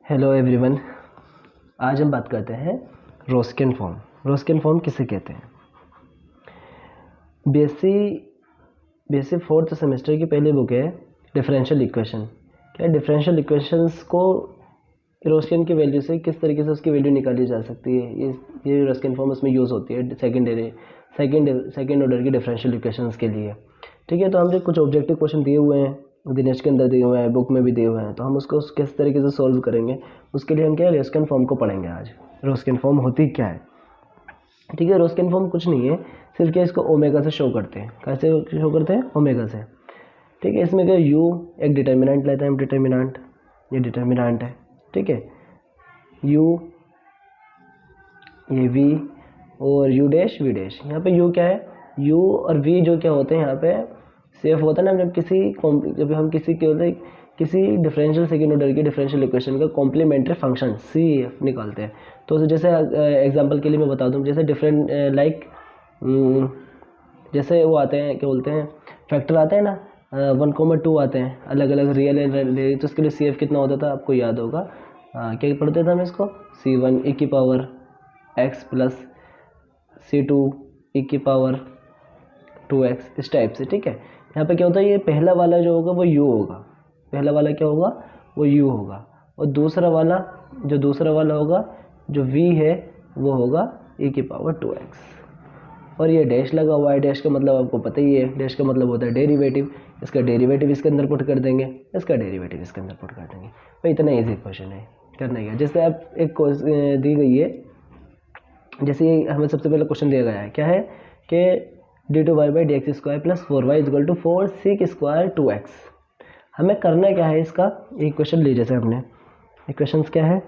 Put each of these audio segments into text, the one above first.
Hello everyone. आज हम बात करते हैं रोस्किन फॉर्म। रोस्किन फॉर्म किसे कहते हैं? बीएससी फोर्थ सेमेस्टर की पहली बुक है डिफरेंशियल इक्वेशन। क्या डिफरेंशियल इक्वेशंस को रोस्किन की वैल्यू से किस तरीके से उसकी वैल्यू निकाली जा सकती है, ये रोस्किन फॉर्म उसमें यूज़ होती है सेकेंड ऑर्डर की डिफरेंशियल इक्वेशंस के लिए। ठीक है, तो हमने कुछ ऑब्जेक्टिव क्वेश्चन दिए हुए हैं, दिनेश के अंदर दिए हुए हैं, बुक में भी दिए हुए हैं, तो हम उसको किस तरीके से सॉल्व करेंगे उसके लिए हम क्या रोस्किन फॉर्म को पढ़ेंगे आज। रोस्किन फॉर्म होती क्या है? ठीक है, रोस्किन फॉर्म कुछ नहीं है, सिर्फ क्या इसको ओमेगा से शो करते हैं। कैसे शो करते हैं? ओमेगा से। ठीक है, इसमें क्या यू एक डिटर्मिनेंट लेते हैं हम, डिटर्मिनेंट, ये डिटर्मिनेंट है। ठीक है, यू ये वी और यू डैश वी डैश। यहाँ पे यू क्या है? यू और वी जो क्या होते हैं यहाँ पे सेफ होता है ना, जब हम किसी डिफरेंशियल सेकेंड ऑर्डर की डिफरेंशियल इक्वेशन का कॉम्प्लीमेंट्री फंक्शन सी एफ निकालते हैं। तो जैसे एग्जांपल के लिए मैं बता दूँ, जैसे जैसे वो आते हैं, क्या बोलते हैं, फैक्टर आते हैं ना, 1,2 आते हैं अलग अलग रियल एंड, तो उसके लिए सी एफ कितना होता था आपको याद होगा। क्या पढ़ते थे हम इसको? C1 e की power x plus C2 e की पावर 2x, इस टाइप से। ठीक है, यहाँ पे क्या होता है, ये पहला वाला जो होगा वो u होगा, पहला वाला क्या होगा? वो u होगा, और दूसरा वाला होगा जो v है वो होगा e की पावर 2x। और ये डैश लगा हुआ है, डैश का मतलब आपको पता ही है, डैश का मतलब होता है डेरिवेटिव। इसका डेरिवेटिव इसके अंदर पुट कर देंगे, इसका डेरिवेटिव इसके अंदर पुट कर देंगे। भाई इतना इजी क्वेश्चन है, करना ही है। जैसे आप एक दी गई है, जैसे ये हमें सबसे पहले क्वेश्चन दिया गया है, क्या है कि d2y/dx² + 4y = 4 sec² 2x। हमें करना क्या है इसका? एक क्वेश्चन लीजिए, जैसे हमने इक्वेशन क्या है,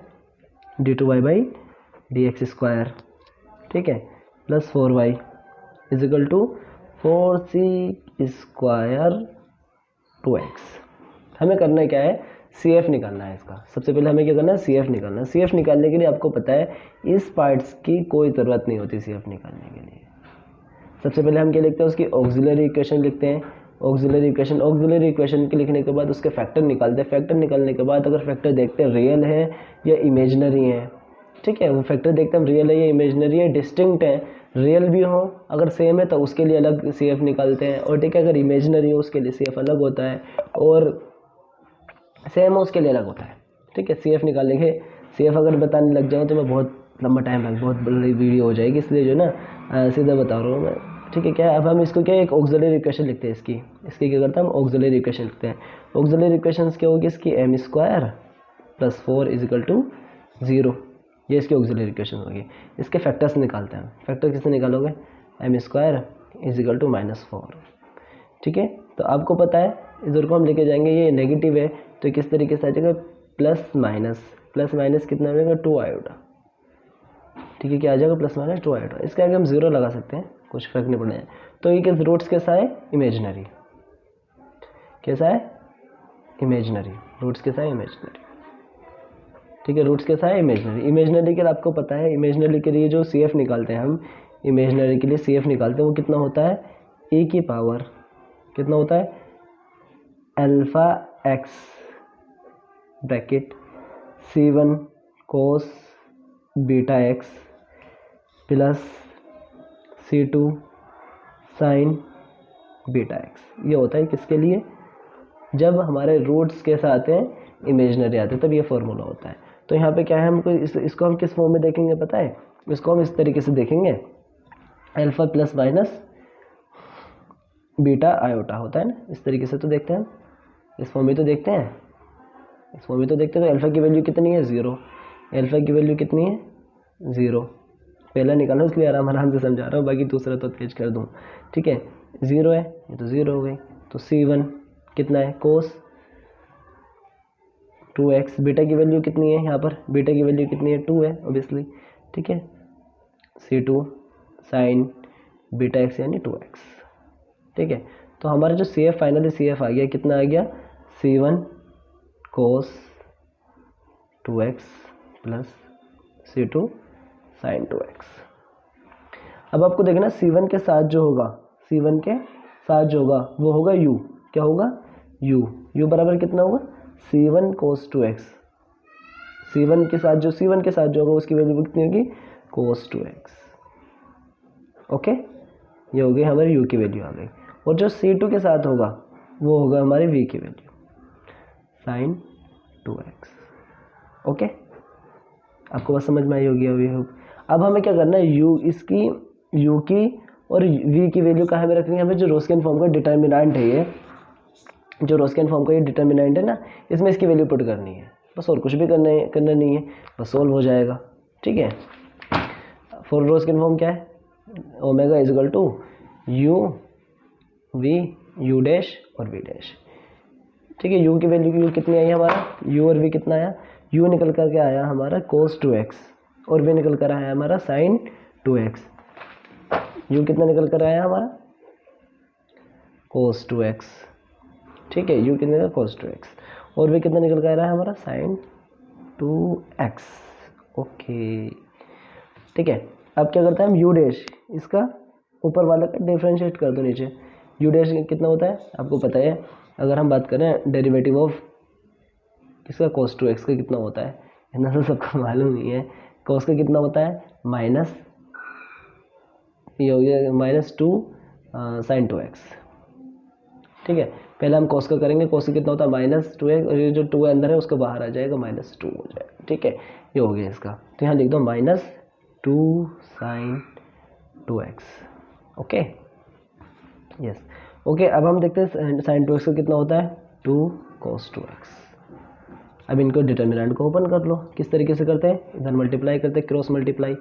d2y/dx², ठीक है, प्लस 4y = 4 sec² 2x। हमें करना क्या है? सी एफ निकालना है इसका। सबसे पहले हमें क्या करना है? सी एफ निकालना है। सी एफ निकालने के लिए आपको पता है इस पार्ट्स की कोई ज़रूरत नहीं होती सी एफ निकालने के लिए। सबसे पहले हम क्या लिखते हैं? उसकी ऑक्सिलरी इक्वेशन लिखते हैं। ऑक्सिलरी इक्वेशन के लिखने के बाद उसके फैक्टर निकालते हैं। फैक्टर निकालने के बाद अगर फैक्टर देखते हैं रियल है या इमेजनरी है, ठीक है, वो फैक्टर देखते हैं रियल है या इमेजनरी है, डिस्टिंक्ट है, रियल भी हो अगर सेम है तो उसके लिए अलग सी एफ निकालते हैं, और ठीक है अगर इमेजनरी हो उसके लिए सी एफ अलग होता है, और सेम हो उसके लिए अलग होता है। ठीक है, सी एफ निकालने के, सी एफ अगर बताने लग जाऊँ तो मैं बहुत लंबा टाइम लग, बहुत बड़ी वीडियो हो जाएगी, इसलिए जो ना सीधा बता रहा हूँ मैं। ठीक है, क्या अब हम इसको क्या एक ऑक्सिलरी इक्वेशन लिखते हैं इसकी क्या करते हैं हम? ऑक्सिलरी इक्वेशन लिखते हैं। ऑक्सिलरी इक्वेशन क्या होगी इसकी? m² + 4 = 0, ये इसकी ऑक्सिलरी इक्वेशन होगी। इसके फैक्टर्स निकालते हैं। फैक्टर किससे निकालोगे? m² = -4। ठीक है, तो आपको पता है इधर को हम लेके जाएंगे, ये नेगेटिव है तो किस तरीके से आ जाएगा? प्लस माइनस कितना हो जाएगा? 2 आयोटा। ठीक है, क्या आ जाएगा? +-2 आयोटा। इसके आगे हम 0 लगा सकते हैं, कुछ फर्क नहीं पड़ना है। तो ये किस रूट्स कैसा है? इमेजनरी। कैसा है? इमेजनरी। रूट्स कैसा है? इमेजनरी। ठीक है, रूट्स कैसा है? इमेजनरी। इमेजनरी के लिए आपको पता है, इमेजनरी के लिए जो सी एफ निकालते हैं हम, इमेजनरी के लिए सी एफ निकालते हैं, वो कितना होता है? e की पावर कितना होता है? Alpha x bracket C1 cos beta x plus C2 sin beta x। ये होता है किसके लिए? जब हमारे रूट्स कैसे आते हैं? इमेजनरी आते हैं, तब ये फॉर्मूला होता है। तो यहाँ पे क्या है, हमको इसको हम किस फॉर्म में देखेंगे पता है? इसको हम इस तरीके से देखेंगे, alpha plus minus beta iota होता है ना, इस तरीके से तो देखते हैं, इस फॉर्म में तो देखते हैं, तो अल्फा की वैल्यू कितनी है? 0। अल्फा की वैल्यू कितनी है? 0। पहला निकालो इसलिए आराम से समझा रहा हूँ, बाकी दूसरा तो तेज कर दूँ। ठीक है, 0 है, ये तो 0 हो गई। तो C1 कितना है? कोस 2x। बीटा की वैल्यू कितनी है यहाँ पर? बीटा की वैल्यू कितनी है? 2 है ऑब्वियसली। ठीक है, C2 साइन बीटा x यानी 2x। ठीक है, तो हमारा जो C F finally C F आ गया, कितना आ गया? C1 cos 2x plus C2 sin 2x। अब आपको देखना C1 के साथ जो होगा, वो होगा u। क्या होगा? u बराबर कितना होगा? C1 cos 2x C1 के साथ जो C1 के साथ जो होगा उसकी वैल्यू कितनी होगी, cos 2x। ओके, ये हो गई हमारी u की वैल्यू आ गई। और जो C2 के साथ होगा वो होगा हमारी v की वैल्यू, sin 2x। ओके, आपको बस समझ में आई होगी अभी। अब हमें क्या करना है, u की और v की वैल्यू कहाँ में रखनी है हमें, जो रोस्कियन फॉर्म का डिटर्मिनेंट है, ये जो रोस्कियन फॉर्म का ये डिटर्मिनेंट है ना, इसमें इसकी वैल्यू पुट करनी है बस, और कुछ भी करना नहीं है, बस सोल्व हो जाएगा। ठीक है, फॉर रोस्कियन फॉर्म क्या है, omega is equal to u v u dash और v डैश। ठीक है, u की वैल्यू कितनी आई हमारा, u और v कितना आया, u निकल करके आया हमारा cos 2x और v निकल कर आया हमारा sin 2x। u कितना निकल कर आया हमारा, cos 2x। ठीक है, u कितने का cos 2x और v कितना निकल कर आ रहा है हमारा sin 2x। ओके, ठीक है, अब क्या करते हैं हम u डैश, इसका ऊपर वाला का डिफरेंशिएट कर दो नीचे। u डैश कितना होता है आपको पता है, अगर हम बात करें डेरिवेटिव ऑफ इसका cos 2x का कितना होता है, इतना तो सबको मालूम नहीं है। cos का कितना होता है, माइनस, ये हो गया -2 sin 2x। ठीक है, पहले हम cos का करेंगे, cos का कितना होता है -2x, और ये जो 2 अंदर है उसको बाहर आ जाएगा, -2 हो जाएगा। ठीक है, ये हो गया इसका, तो यहाँ लिख दो -2 sin 2x। Okay, yes, okay. अब हम देखते हैं sin 2x का कितना होता है, 2 cos 2x। अब इनको डिटर्मिनेंट को ओपन कर लो, किस तरीके से करते हैं, इधर मल्टीप्लाई करते हैं, क्रॉस मल्टीप्लाई।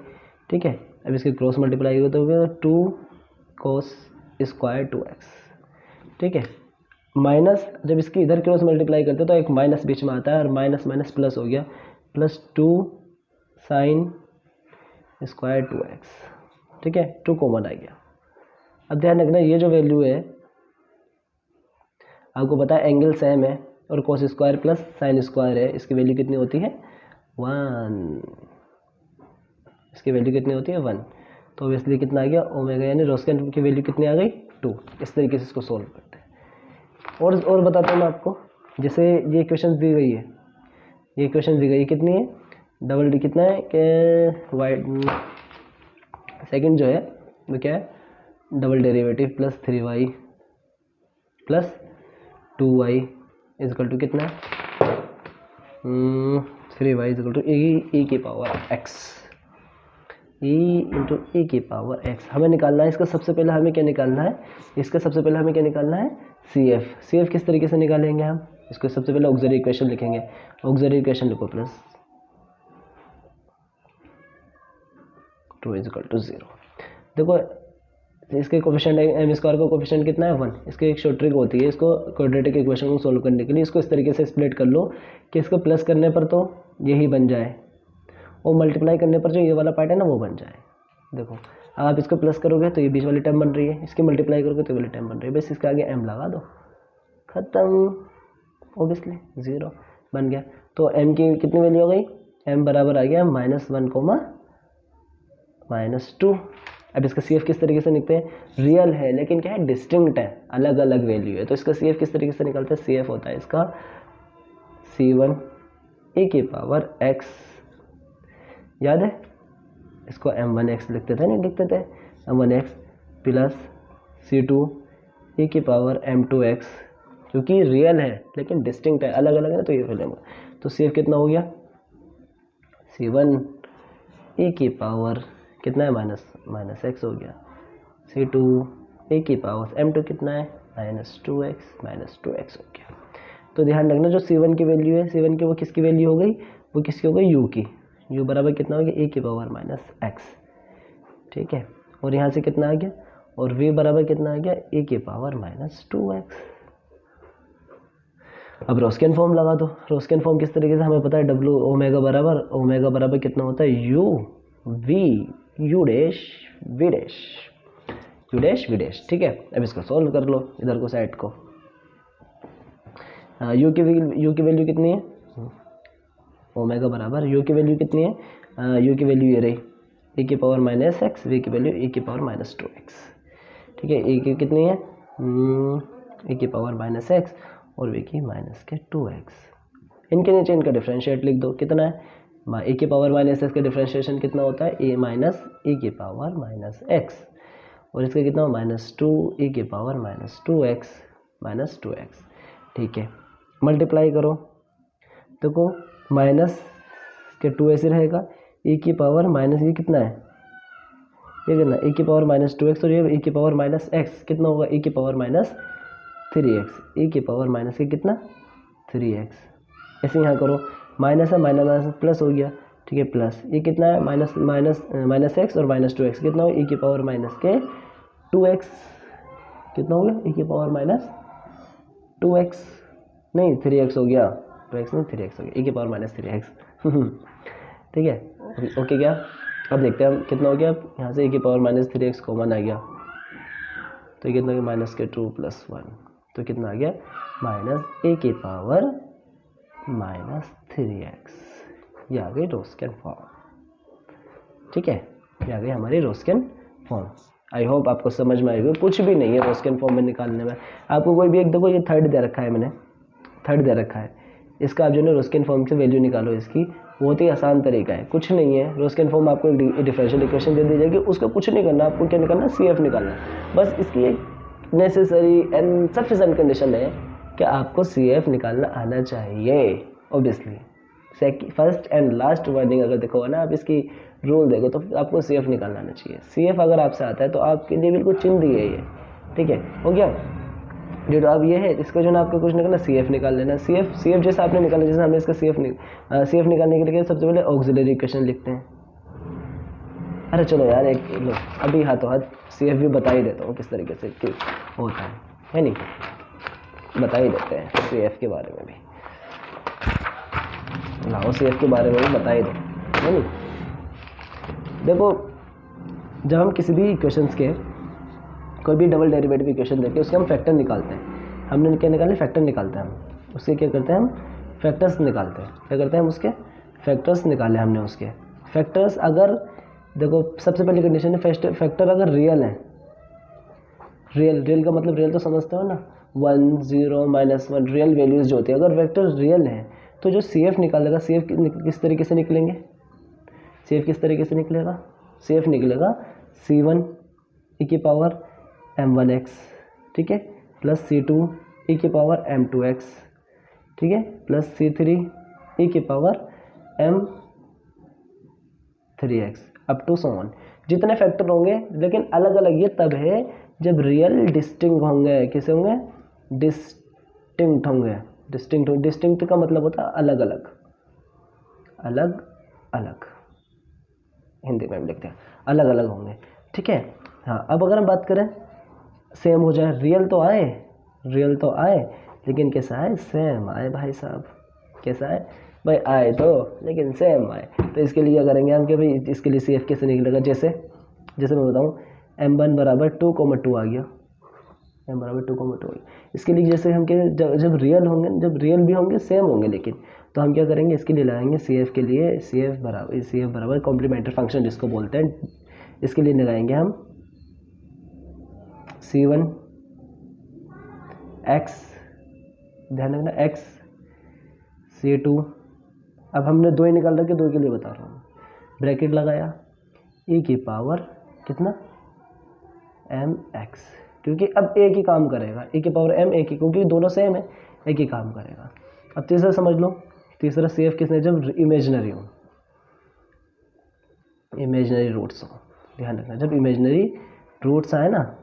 ठीक है, अब इसके क्रॉस मल्टीप्लाई होते हो 2 cos स्क्वायर 2x। ठीक है, माइनस, जब इसकी इधर क्रॉस मल्टीप्लाई करते हैं तो एक माइनस बीच में आता है, और माइनस माइनस प्लस हो गया, +2 sin स्क्वायर 2x। ठीक है, 2 कॉमन आ गया। अब ध्यान रखना, ये जो वैल्यू है आपको पता है एंगल सेम है, और cos square plus sine square है, इसकी वैल्यू कितनी होती है 1, इसकी वैल्यू कितनी होती है 1। तो ऑब्वियसली कितना आ गया ओमेगा, यानी रोस्कियन की वैल्यू कितनी आ गई 2। इस तरीके से इसको सोल्व करते हैं। और बताता हूँ मैं आपको, जैसे ये इक्वेशन दी गई है, ये इक्वेशन दी गई है कितनी है, डबल डी कितना है कि वाइड सेकंड जो है वो क्या है, double derivative +3y plus 2y is equal to कितना है 3y इजकल टू e की power x, e into e की पावर x। हमें निकालना है इसका, सबसे पहले हमें क्या निकालना है, इसका सबसे पहले हमें क्या निकालना है CF किस तरीके से निकालेंगे हम, इसको सबसे पहले ऑक्सिलरी इक्वेशन लिखेंगे, ऑक्सिलरी इक्वेशन लिखो +2 इजकल टू 0। देखो इसके कोफिशिएंट m स्क्वायर का कोफिशिएंट कितना है 1। इसकी एक शॉर्ट ट्रिक होती है, इसको क्वाड्रेटिक इक्वेशन को सोल्व करने के लिए इसको इस तरीके से स्प्लिट कर लो कि इसको प्लस करने पर तो यही बन जाए, और मल्टीप्लाई करने पर जो ये वाला पार्ट है ना वो बन जाए। देखो आप इसको प्लस करोगे तो ये बीच वाली टर्म बन रही है, इसकी मल्टीप्लाई करोगे तो ये वाली टर्म बन रही है, बस इसके आगे m लगा दो, खत्म, ऑब्वियसली 0 बन गया। तो m की कितनी वैल्यू हो गई, m बराबर आ गया -1, -2। अब इसका CF किस तरीके से निकलते हैं, रियल है लेकिन क्या है डिस्टिंक्ट है, अलग अलग वैल्यू है, तो इसका CF किस तरीके से निकलता है, CF होता है इसका C1 e की पावर x, याद है इसको m1x लिखते थे, नहीं लिखते थे, m1x प्लस C2 e की पावर m2x, क्योंकि रियल है लेकिन डिस्टिंक्ट है, अलग अलग है, तो ये वैल्यू, तो CF कितना हो गया C1 e की पावर कितना है -x हो गया, C2 e की पावर m2 कितना है -2x हो गया। तो ध्यान रखना जो C1 की वैल्यू है, C1 की वो किसकी वैल्यू हो गई, वो किसकी हो गई u की, u बराबर कितना हो गया e की पावर -x। ठीक है, और यहाँ से कितना आ गया, और v बराबर कितना आ गया e की पावर -2x। अब रोस्कियन फॉर्म लगा दो, रोस्कियन फॉर्म किस तरीके से हमें पता है, W ओमेगा बराबर कितना होता है u v u dash v dash. ठीक है, अब इसको सोल्व कर लो, इधर को साइड को, u की वैल्यू कितनी है, ओमेगा बराबर u की वैल्यू कितनी है, u की वैल्यू ये रही e की पावर -x, v की वैल्यू e की पावर -2x। ठीक है, e की कितनी है e की पावर -x और v की -2x। इनके नीचे इनका डिफरेंशिएट लिख दो, कितना है ए की पावर माइनस एक्स का डिफ्रेंशिएशन कितना होता है, ए माइनस ए की पावर माइनस एक्स, और इसका कितना माइनस टू ए की पावर माइनस टू एक्स। ठीक है, मल्टीप्लाई करो, देखो माइनस के टू ऐसे रहेगा, ए की पावर माइनस ये कितना है, ये कितना, ए की पावर माइनस टू एक्स, और ये ए की पावर माइनस एक्स कितना होगा, ए की पावर माइनस थ्री एक्स, ए की पावर माइनस के कितना थ्री एक्स। ऐसे यहाँ करो, माइनस है माइनस माइनस प्लस हो गया, ठीक है, प्लस ये कितना है माइनस एक्स और माइनस टू एक्स कितना हो, ए की पावर माइनस के टू एक्स कितना हो गया, ए की पावर माइनस टू एक्स नहीं थ्री एक्स हो गया, टू एक्स नहीं थ्री एक्स हो गया, ए की पावर माइनस थ्री एक्स। ठीक है, ओके क्या, अब देखते हैं हम कितना हो गया, यहाँ से ए की power minus three x common आ गया, तो ये कितना हो गया माइनस के टू प्लस वन, तो कितना आ गया माइनस ए की पावर माइनस थ्री एक्स। ये आ गई रोस्केन फॉर्म। ठीक है, ये आ गई हमारी रोस्केन फॉर्म। आई होप आपको समझ में आएगी, कुछ भी नहीं है रोस्केन फॉर्म में निकालने में। आपको कोई भी एक देखो, ये थर्ड दे रखा है, मैंने थर्ड दे रखा है, इसका आप जो है रोस्केन फॉर्म से वैल्यू निकालो इसकी, बहुत ही आसान तरीका है, कुछ नहीं है। रोस्केन फॉर्म आपको एक डिफरेंशियल इक्वेशन दे दी जाएगी, उसको कुछ नहीं करना, आपको क्या निकालना, CF निकालना। बस इसकी एक नेसेसरी एंड सफिशिएंट कंडीशन है कि आपको CF निकालना आना चाहिए। Obviously first and last wording अगर देखो ना, आप इसकी रूल देखो तो आपको CF निकालना आना चाहिए। CF अगर आपसे आता है तो आपके लिए बिल्कुल चिन्ह दी है ये। ठीक है, हो गया। जो अब ये है, इसका जो ना आपको कुछ निकालना, CF निकाल लेना। CF जैसे आपने निकाला, जैसे हमने इसका CF निकालने के लिए सबसे पहले ऑक्सिलरी इक्वेशन लिखते हैं। अरे चलो यार, एक लो अभी हाथों हाथ CF भी बता ही देता हूँ किस तरीके से क्यों होता है नहीं, बता ही देते हैं CF के बारे में भी। लाओ CF के बारे में भी बता ही दो, है नहीं। देखो, जब हम किसी भी इक्वेशंस के कोई भी डबल डेरिवेटिव इक्वेशन देखे उसके हम फैक्टर निकालते हैं। हमने क्या निकाले, फैक्टर निकालते हैं हम उसके, क्या करते हैं हम फैक्टर्स निकालते हैं। क्या करते हैं हम उसके फैक्टर्स निकाले हमने उसके फैक्टर्स। अगर देखो सबसे पहली कंडीशन है फैक्टर अगर रियल है, रियल का मतलब रियल तो समझते हो ना, 1 0 -1 रियल वैल्यूज जो होती है, अगर वेक्टर रियल है तो जो CF निकालेगा, CF किस तरीके से निकलेंगे, CF किस तरीके से निकलेगा, CF निकलेगा C1 e की पावर m1x, ठीक है, प्लस C2 e की पावर m2x, ठीक है, प्लस C3 e की पावर m3x up to so on. जितने फैक्टर होंगे, लेकिन अलग अलग ये तब है जब रियल डिस्टिंक्ट होंगे। किसे होंगे, डिस्टिंक्ट होंगे। डिस्टिंक्ट का मतलब होता है अलग अलग, अलग अलग, हिंदी में भी लिखते हैं अलग अलग होंगे। ठीक है, हाँ। अब अगर हम बात करें सेम हो जाए, रियल तो आए लेकिन कैसा आए, सेम आए भाई साहब। कैसा है भाई, आए तो लेकिन सेम आए। तो इसके लिए क्या करेंगे हम कि भाई इसके लिए CF कैसे निकलेगा, जैसे मैं बताऊँ, m1 बराबर 2,2 आ गया, m बराबर 2,2 आ गया। इसके लिए जैसे हम क्या, जब रियल होंगे, जब रियल भी होंगे सेम होंगे, लेकिन तो हम क्या करेंगे, इसके लिए लगाएंगे CF के लिए CF बराबर कॉम्प्लीमेंट्री फंक्शन जिसको बोलते हैं। इसके लिए लगाएंगे हम C1 x, ध्यान रखना x, C2, अब हमने दो ही निकाल रखे, दो के लिए बता रहा हूँ, ब्रैकेट लगाया, e की पावर कितना mx, क्योंकि अब एक ही काम करेगा, e की पावर m एक ही, क्योंकि दोनों सेम है, एक ही काम करेगा। अब तीसरा समझ लो, तीसरा CF किसने, जब इमेजिनरी हो, इमेजिनरी रूट्स हो, ध्यान रखना, जब इमेजिनरी रूट्स आए ना,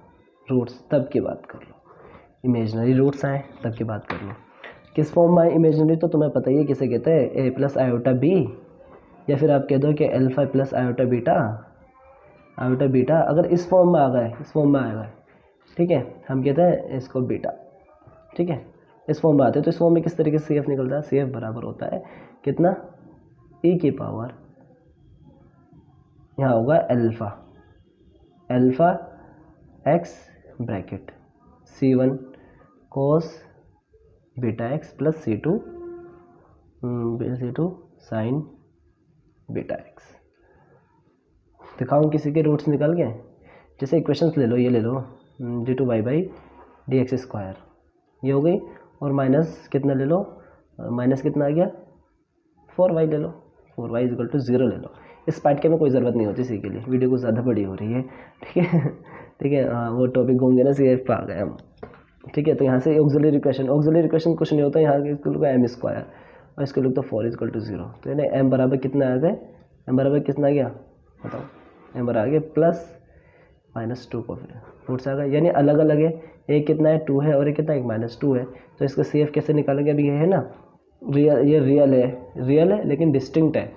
रूट्स, तब की बात कर लो, इमेजिनरी रूट्स आए तब की बात कर लो। किस फॉर्म में आए इमेजिनरी, तो तुम्हें पता ही है किसे कहते हैं, a प्लस आयोटा b, या फिर आप कह दो कि अल्फा प्लस आयोटा बीटा। अगर इस फॉर्म में आ गए, इस फॉर्म में आ गए, ठीक है, हम कहते हैं इसको बीटा। ठीक है, इस फॉर्म में आते हैं, तो इस फॉर्म में किस तरीके से CF निकलता है, CF बराबर होता है कितना, e की पावर, यहाँ होगा alpha x bracket C1 cos beta x plus C2 sign beta x। दिखाऊँ किसी के रूट्स निकल गए, जैसे इक्वेशंस ले लो, ये ले लो d2y/dx², ये हो गई, और माइनस कितना ले लो, माइनस कितना आ गया 4y ले लो, 4y इक्वल टू 0 ले लो। इस पार्ट के में कोई ज़रूरत नहीं होती इसी के लिए, वीडियो कुछ ज़्यादा बड़ी हो रही है, ठीक है ठीक है। हाँ वो टॉपिक घूम गए ना, CF पे आ गए हम, ठीक है। तो यहाँ से ऑक्सिलरी इक्वेशन कुछ नहीं होता, यहाँ इसको लोग एम स्क्वायर और इसको लोग तो 4 इक्वल टू 0। तो यानी एम बराबर कितना आ गए, एम बराबर कितना आ गया बताओ, एम बराबर आ गया +-2 को फिर रूट से आ गया, यानी अलग अलग है, एक कितना है 2 है और एक कितना एक -2 है। तो इसका CF कैसे निकालेंगे, अभी ये है ना रियल, ये रियल है लेकिन डिस्टिंक्ट है,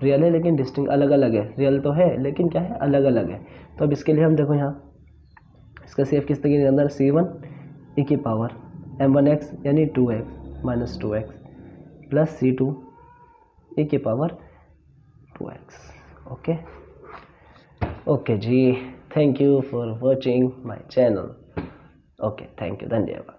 रियल है लेकिन डिस्टिंक्ट अलग अलग है, रियल तो है लेकिन क्या है अलग अलग है। तो अब इसके लिए हम देखो यहाँ इसका CF किस तरीके के अंदर C1 e की पावर m1x यानी 2x - 2x plus C2 e की पावर 2x। ओके ओके जी, thank you for watching my channel. Okay thank you, धन्यवाद।